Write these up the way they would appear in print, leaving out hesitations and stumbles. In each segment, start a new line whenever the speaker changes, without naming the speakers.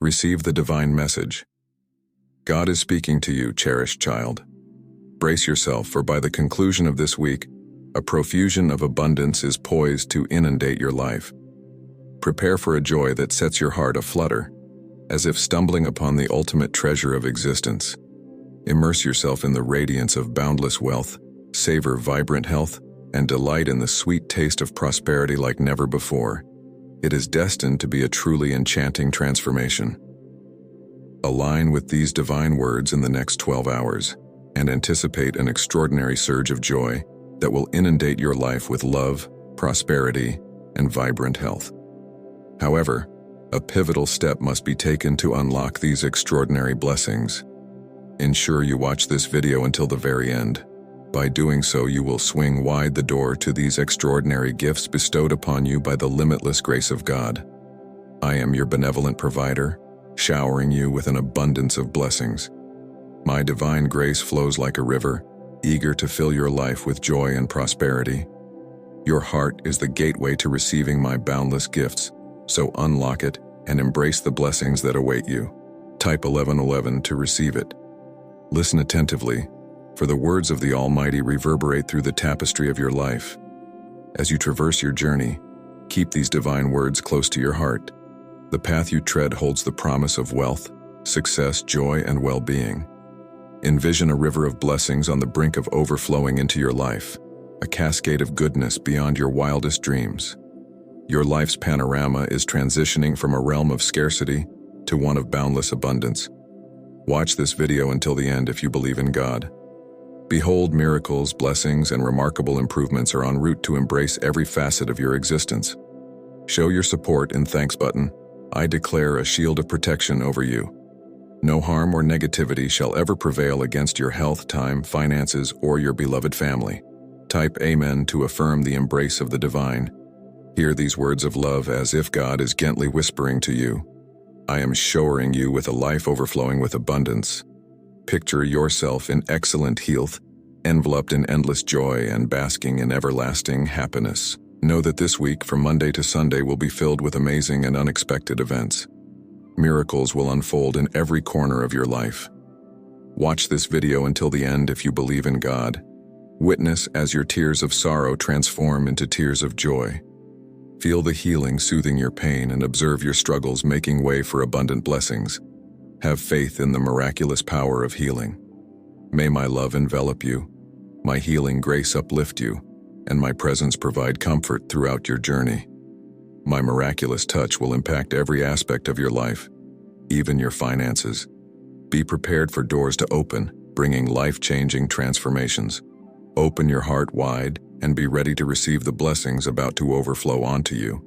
Receive the divine message. God is speaking to you, cherished child. Brace yourself, for by the conclusion of this week, a profusion of abundance is poised to inundate your life. Prepare for a joy that sets your heart aflutter, as if stumbling upon the ultimate treasure of existence. Immerse yourself in the radiance of boundless wealth, savor vibrant health, and delight in the sweet taste of prosperity like never before. It is destined to be a truly enchanting transformation. Align with these divine words in the next 12 hours and anticipate an extraordinary surge of joy that will inundate your life with love, prosperity, and vibrant health. However, a pivotal step must be taken to unlock these extraordinary blessings. Ensure you watch this video until the very end. By doing so, you will swing wide the door to these extraordinary gifts bestowed upon you by the limitless grace of God. I am your benevolent provider, showering you with an abundance of blessings. My divine grace flows like a river, eager to fill your life with joy and prosperity. Your heart is the gateway to receiving my boundless gifts, so unlock it and embrace the blessings that await you. Type 1111 to receive it. Listen attentively, for the words of the Almighty reverberate through the tapestry of your life. As you traverse your journey, keep these divine words close to your heart. The path you tread holds the promise of wealth, success, joy, and well-being. Envision a river of blessings on the brink of overflowing into your life, a cascade of goodness beyond your wildest dreams. Your life's panorama is transitioning from a realm of scarcity to one of boundless abundance. Watch this video until the end if you believe in God. Behold, miracles, blessings, and remarkable improvements are en route to embrace every facet of your existence. Show your support in thanks button. I declare a shield of protection over you. No harm or negativity shall ever prevail against your health, time, finances, or your beloved family. Type Amen to affirm the embrace of the divine. Hear these words of love as if God is gently whispering to you. I am showering you with a life overflowing with abundance. Picture yourself in excellent health, enveloped in endless joy and basking in everlasting happiness. Know that this week, from Monday to Sunday, will be filled with amazing and unexpected events. Miracles will unfold in every corner of your life. Watch this video until the end if you believe in God. Witness as your tears of sorrow transform into tears of joy. Feel the healing soothing your pain and observe your struggles making way for abundant blessings. Have faith in the miraculous power of healing. May my love envelop you, my healing grace uplift you, and my presence provide comfort throughout your journey. My miraculous touch will impact every aspect of your life, even your finances. Be prepared for doors to open, bringing life-changing transformations. Open your heart wide and be ready to receive the blessings about to overflow onto you.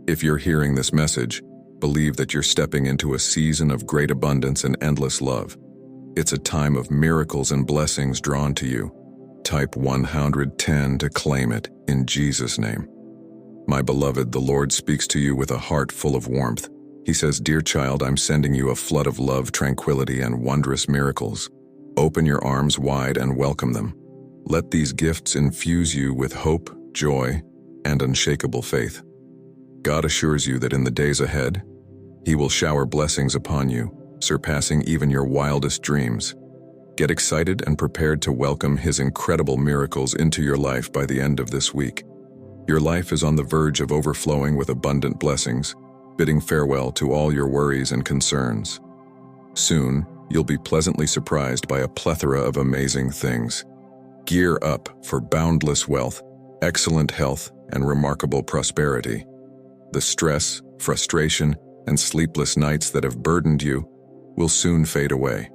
If you're hearing this message, believe that you're stepping into a season of great abundance and endless love. It's a time of miracles and blessings drawn to you. Type 110 to claim it in Jesus' name. My beloved, the Lord speaks to you with a heart full of warmth. He says, "Dear child, I'm sending you a flood of love, tranquility, and wondrous miracles. Open your arms wide and welcome them. Let these gifts infuse you with hope, joy, and unshakable faith." God assures you that in the days ahead, He will shower blessings upon you, surpassing even your wildest dreams. Get excited and prepared to welcome His incredible miracles into your life by the end of this week. Your life is on the verge of overflowing with abundant blessings, bidding farewell to all your worries and concerns. Soon, you'll be pleasantly surprised by a plethora of amazing things. Gear up for boundless wealth, excellent health, and remarkable prosperity. The stress, frustration, and sleepless nights that have burdened you will soon fade away.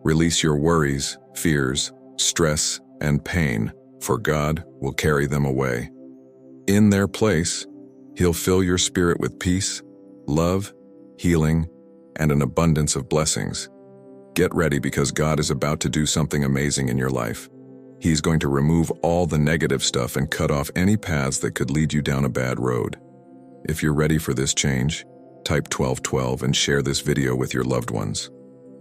Release your worries, fears, stress, and pain, for God will carry them away. In their place, He'll fill your spirit with peace, love, healing, and an abundance of blessings. Get ready, because God is about to do something amazing in your life. He's going to remove all the negative stuff and cut off any paths that could lead you down a bad road. If you're ready for this change, type 1212 and share this video with your loved ones.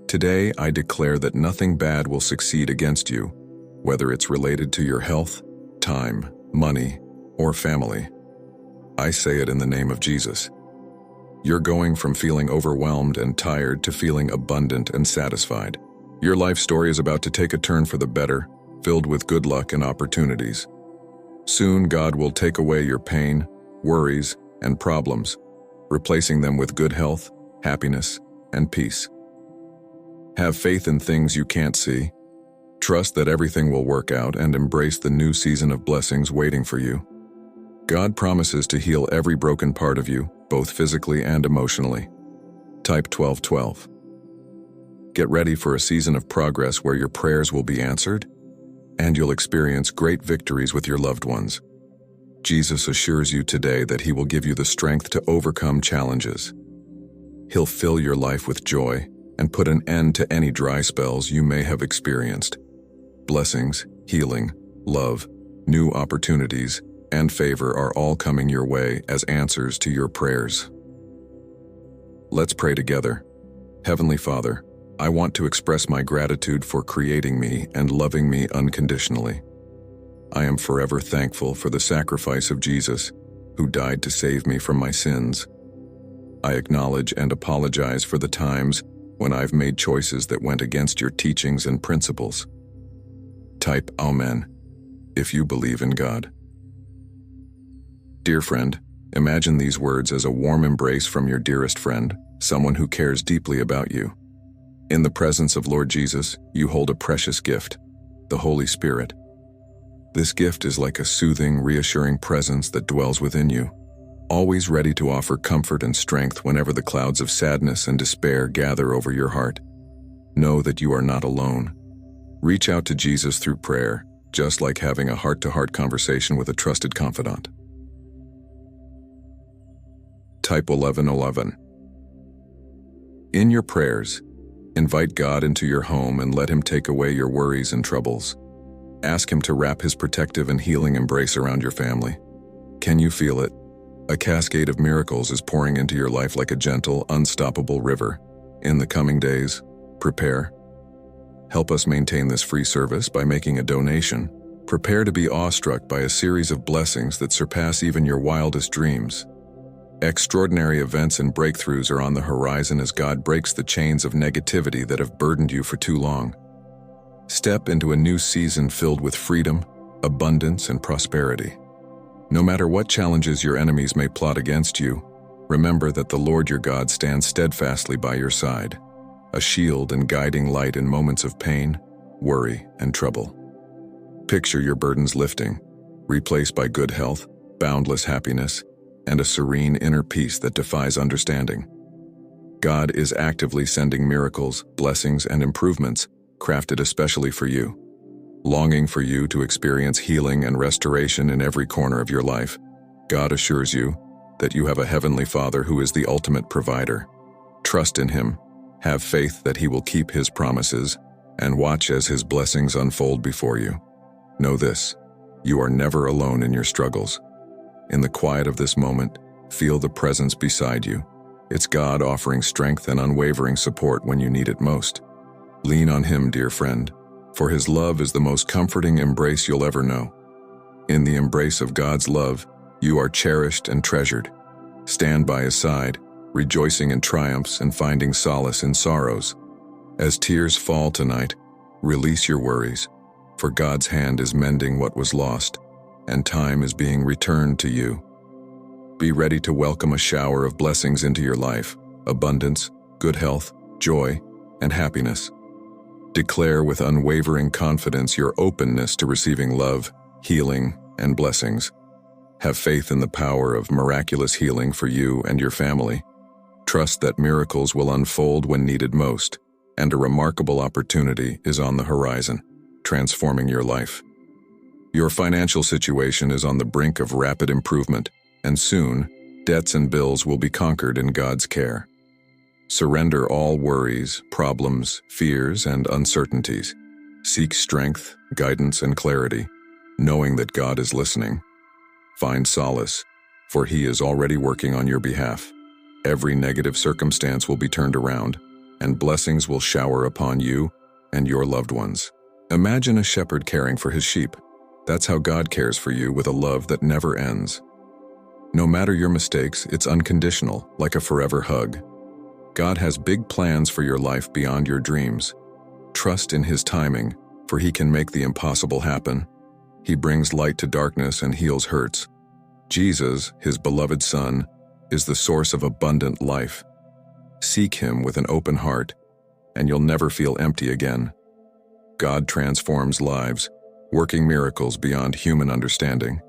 Today, I declare that nothing bad will succeed against you, whether it's related to your health, time, money, or family. I say it in the name of Jesus. You're going from feeling overwhelmed and tired to feeling abundant and satisfied. Your life story is about to take a turn for the better, filled with good luck and opportunities. Soon, God will take away your pain, worries, and problems, replacing them with good health, happiness, and peace. Have faith in things you can't see. Trust that everything will work out and embrace the new season of blessings waiting for you. God promises to heal every broken part of you, both physically and emotionally. Type 1212. Get ready for a season of progress where your prayers will be answered, and you'll experience great victories with your loved ones. Jesus assures you today that He will give you the strength to overcome challenges. He'll fill your life with joy and put an end to any dry spells you may have experienced. Blessings, healing, love, new opportunities, and favor are all coming your way as answers to your prayers. Let's pray together. Heavenly Father, I want to express my gratitude for creating me and loving me unconditionally. I am forever thankful for the sacrifice of Jesus, who died to save me from my sins. I acknowledge and apologize for the times when I've made choices that went against your teachings and principles. Type Amen if you believe in God. Dear friend, imagine these words as a warm embrace from your dearest friend, someone who cares deeply about you. In the presence of Lord Jesus, you hold a precious gift, the Holy Spirit. This gift is like a soothing, reassuring presence that dwells within you, always ready to offer comfort and strength whenever the clouds of sadness and despair gather over your heart. Know that you are not alone. Reach out to Jesus through prayer, just like having a heart-to-heart conversation with a trusted confidant. Type 1111. In your prayers, invite God into your home and let Him take away your worries and troubles. Ask Him to wrap His protective and healing embrace around your family. Can you feel it? A cascade of miracles is pouring into your life like a gentle, unstoppable river. In the coming days, prepare. Help us maintain this free service by making a donation. Prepare to be awestruck by a series of blessings that surpass even your wildest dreams. Extraordinary events and breakthroughs are on the horizon as God breaks the chains of negativity that have burdened you for too long. Step into a new season filled with freedom, abundance, and prosperity. No matter what challenges your enemies may plot against you, remember that the Lord your God stands steadfastly by your side, a shield and guiding light in moments of pain, worry, and trouble. Picture your burdens lifting, replaced by good health, boundless happiness, and a serene inner peace that defies understanding. God is actively sending miracles, blessings, and improvements crafted especially for you, longing for you to experience healing and restoration in every corner of your life. God assures you that you have a heavenly Father who is the ultimate provider. Trust in Him, have faith that He will keep His promises, and watch as His blessings unfold before you. Know this: you are never alone in your struggles. In the quiet of this moment, feel the presence beside you. It's God offering strength and unwavering support when you need it most. Lean on Him, dear friend, for His love is the most comforting embrace you'll ever know. In the embrace of God's love, you are cherished and treasured. Stand by His side, rejoicing in triumphs and finding solace in sorrows. As tears fall tonight, release your worries, for God's hand is mending what was lost, and time is being returned to you. Be ready to welcome a shower of blessings into your life: abundance, good health, joy, and happiness. Declare with unwavering confidence your openness to receiving love, healing, and blessings. Have faith in the power of miraculous healing for you and your family. Trust that miracles will unfold when needed most, and a remarkable opportunity is on the horizon, transforming your life. Your financial situation is on the brink of rapid improvement, and soon, debts and bills will be conquered in God's care. Surrender all worries, problems, fears, and uncertainties. Seek strength, guidance, and clarity, knowing that God is listening. Find solace, for He is already working on your behalf. Every negative circumstance will be turned around, and blessings will shower upon you and your loved ones. Imagine a shepherd caring for his sheep. That's how God cares for you with a love that never ends. No matter your mistakes, it's unconditional, like a forever hug. God has big plans for your life beyond your dreams. Trust in His timing, for He can make the impossible happen. He brings light to darkness and heals hurts. Jesus, His beloved Son, is the source of abundant life. Seek Him with an open heart, and you'll never feel empty again. God transforms lives, working miracles beyond human understanding.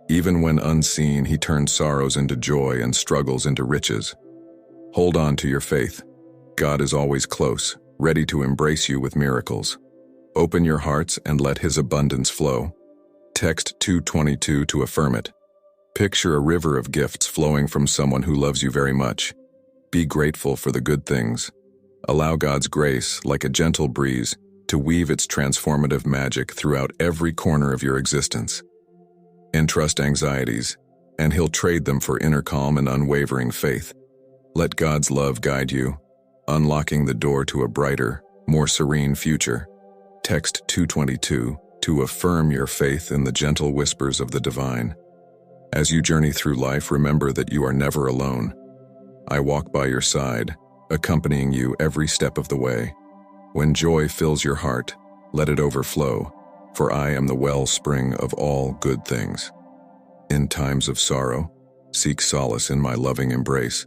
Even when unseen, He turns sorrows into joy and struggles into riches. Hold on to your faith. God is always close, ready to embrace you with miracles. Open your hearts and let His abundance flow. Text 222 to affirm it. Picture a river of gifts flowing from someone who loves you very much. Be grateful for the good things. Allow God's grace, like a gentle breeze, to weave its transformative magic throughout every corner of your existence. Entrust anxieties, and He'll trade them for inner calm and unwavering faith. Let God's love guide you, unlocking the door to a brighter, more serene future. Text 222 to affirm your faith in the gentle whispers of the divine. As you journey through life, remember that you are never alone. I walk by your side, accompanying you every step of the way. When joy fills your heart, let it overflow, for I am the wellspring of all good things. In times of sorrow, seek solace in my loving embrace,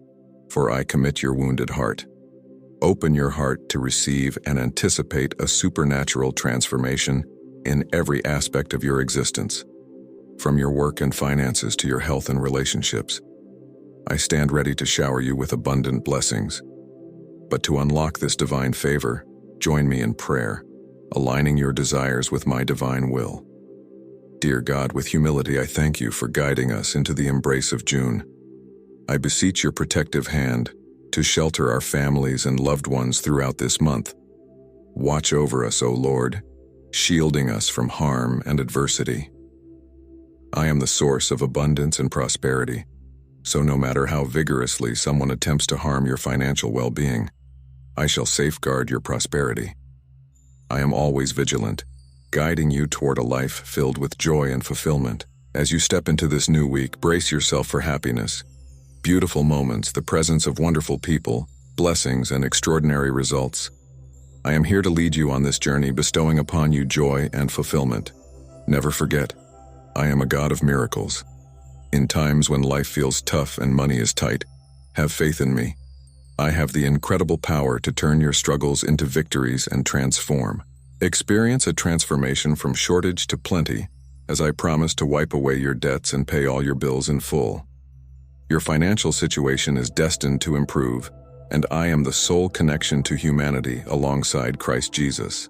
for I commit your wounded heart. Open your heart to receive and anticipate a supernatural transformation in every aspect of your existence. From your work and finances to your health and relationships, I stand ready to shower you with abundant blessings. But to unlock this divine favor, join me in prayer, aligning your desires with my divine will. Dear God, with humility I thank you for guiding us into the embrace of June. I beseech your protective hand to shelter our families and loved ones throughout this month. Watch over us, O Lord, shielding us from harm and adversity. I am the source of abundance and prosperity, so no matter how vigorously someone attempts to harm your financial well-being, I shall safeguard your prosperity. I am always vigilant, guiding you toward a life filled with joy and fulfillment. As you step into this new week, brace yourself for happiness. Beautiful moments, the presence of wonderful people, blessings, and extraordinary results. I am here to lead you on this journey, bestowing upon you joy and fulfillment. Never forget, I am a God of miracles. In times when life feels tough and money is tight, have faith in me. I have the incredible power to turn your struggles into victories and transform. Experience a transformation from shortage to plenty, as I promise to wipe away your debts and pay all your bills in full. Your financial situation is destined to improve, and I am the sole connection to humanity alongside Christ Jesus.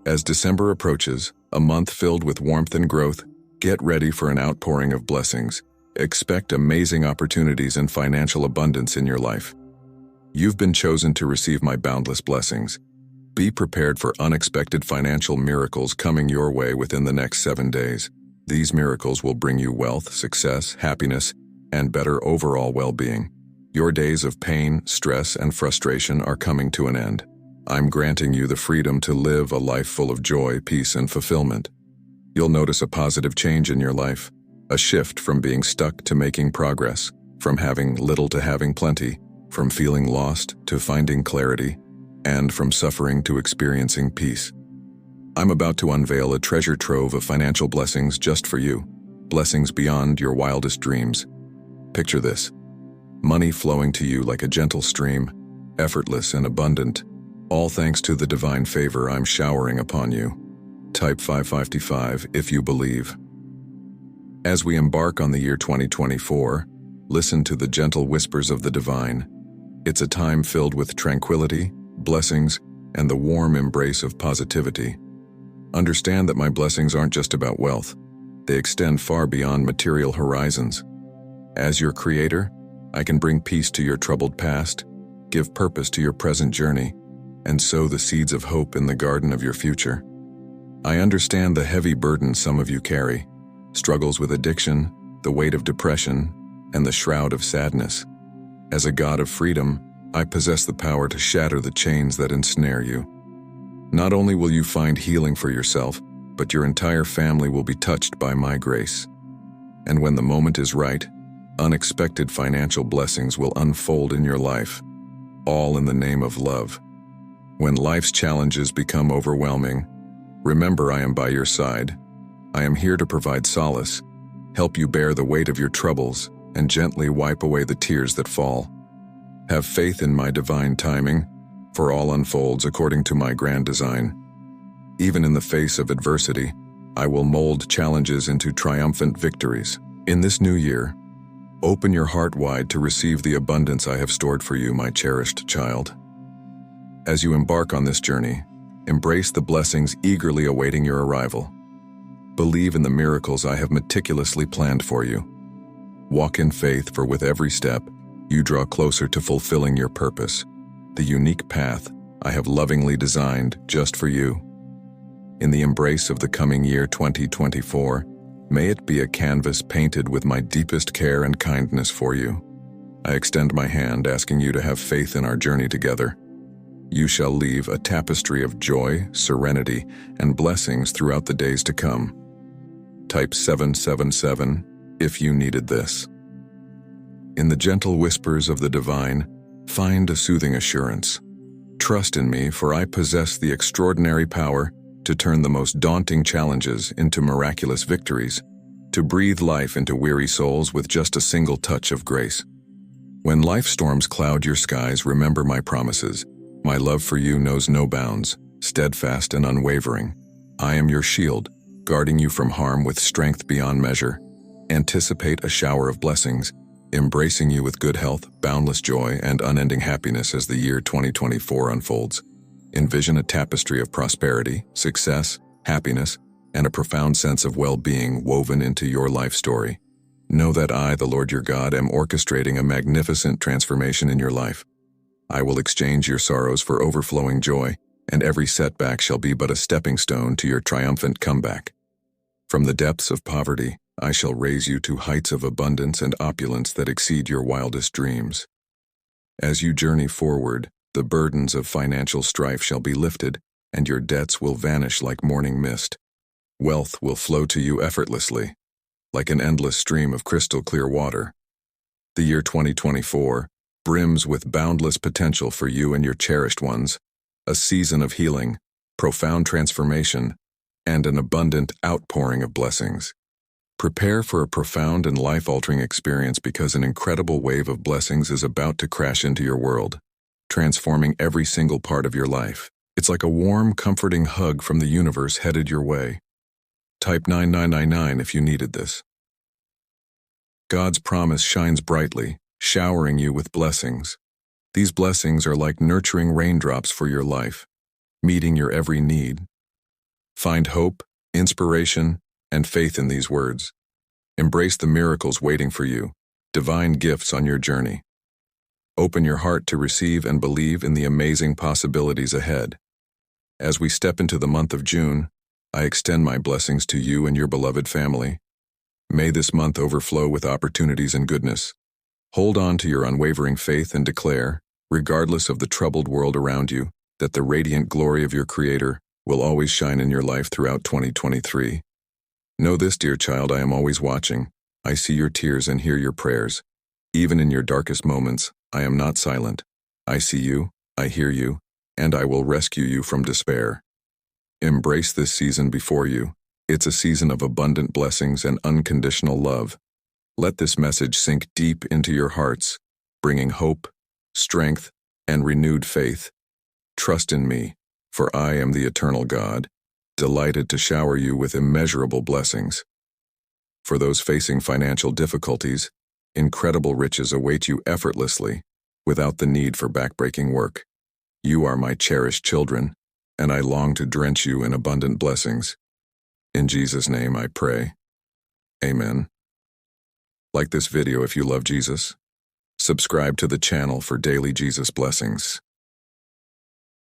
As December approaches, a month filled with warmth and growth, get ready for an outpouring of blessings. Expect amazing opportunities and financial abundance in your life. You've been chosen to receive my boundless blessings. Be prepared for unexpected financial miracles coming your way within the next 7 days. These miracles will bring you wealth, success, happiness, and better overall well-being. Your days of pain, stress, and frustration are coming to an end. I'm granting you the freedom to live a life full of joy, peace, and fulfillment. You'll notice a positive change in your life, a shift from being stuck to making progress, from having little to having plenty, from feeling lost to finding clarity, and from suffering to experiencing peace. I'm about to unveil a treasure trove of financial blessings just for you, blessings beyond your wildest dreams. Picture this: money flowing to you like a gentle stream, effortless and abundant, all thanks to the divine favor I'm showering upon you. Type 555 if you believe. As we embark on the year 2024, listen to the gentle whispers of the divine. It's a time filled with tranquility, blessings, and the warm embrace of positivity. Understand that my blessings aren't just about wealth. They extend far beyond material horizons. As your creator, I can bring peace to your troubled past, give purpose to your present journey, and sow the seeds of hope in the garden of your future. I understand the heavy burden some of you carry, struggles with addiction, the weight of depression, and the shroud of sadness. As a God of freedom, I possess the power to shatter the chains that ensnare you. Not only will you find healing for yourself, but your entire family will be touched by my grace. And when the moment is right, unexpected financial blessings will unfold in your life, all in the name of love. When life's challenges become overwhelming, remember I am by your side. I am here to provide solace, help you bear the weight of your troubles, and gently wipe away the tears that fall. Have faith in my divine timing, for all unfolds according to my grand design. Even in the face of adversity, I will mold challenges into triumphant victories. In this new year, open your heart wide to receive the abundance I have stored for you, my cherished child. As you embark on this journey, embrace the blessings eagerly awaiting your arrival. Believe in the miracles I have meticulously planned for you. Walk in faith, for with every step, you draw closer to fulfilling your purpose, the unique path I have lovingly designed just for you. In the embrace of the coming year 2024, may it be a canvas painted with my deepest care and kindness for you. I extend my hand, asking you to have faith in our journey together. You shall leave a tapestry of joy, serenity, and blessings throughout the days to come. Type 777 if you needed this. In the gentle whispers of the divine, find a soothing assurance. Trust in me, for I possess the extraordinary power to turn the most daunting challenges into miraculous victories, to breathe life into weary souls with just a single touch of grace. When life storms cloud your skies, remember my promises. My love for you knows no bounds, steadfast and unwavering. I am your shield, guarding you from harm with strength beyond measure. Anticipate a shower of blessings, embracing you with good health, boundless joy, and unending happiness as the year 2024 unfolds. Envision a tapestry of prosperity, success, happiness, and a profound sense of well-being woven into your life story. Know that I, the Lord your God, am orchestrating a magnificent transformation in your life. I will exchange your sorrows for overflowing joy, and every setback shall be but a stepping stone to your triumphant comeback. From the depths of poverty, I shall raise you to heights of abundance and opulence that exceed your wildest dreams. As you journey forward, the burdens of financial strife shall be lifted, and your debts will vanish like morning mist. Wealth will flow to you effortlessly, like an endless stream of crystal clear water. The year 2024 brims with boundless potential for you and your cherished ones, a season of healing, profound transformation, and an abundant outpouring of blessings. Prepare for a profound and life-altering experience, because an incredible wave of blessings is about to crash into your world, transforming every single part of your life. It's like a warm, comforting hug from the universe headed your way. Type 9999 if you needed this. God's promise shines brightly, showering you with blessings. These blessings are like nurturing raindrops for your life, meeting your every need. Find hope, inspiration, and faith in these words. Embrace the miracles waiting for you, divine gifts on your journey. Open your heart to receive and believe in the amazing possibilities ahead. As we step into the month of June, I extend my blessings to you and your beloved family. May this month overflow with opportunities and goodness. Hold on to your unwavering faith and declare, regardless of the troubled world around you, that the radiant glory of your Creator will always shine in your life throughout 2023. Know this, dear child, I am always watching. I see your tears and hear your prayers. Even in your darkest moments, I am not silent. I see you, I hear you, and I will rescue you from despair. Embrace this season before you. It's a season of abundant blessings and unconditional love. Let this message sink deep into your hearts, bringing hope, strength, and renewed faith. Trust in me, for I am the eternal God, delighted to shower you with immeasurable blessings. For those facing financial difficulties, incredible riches await you effortlessly, without the need for backbreaking work. You are my cherished children, and I long to drench you in abundant blessings. In Jesus' name I pray. Amen. Like this video if you love Jesus. Subscribe to the channel for daily Jesus blessings.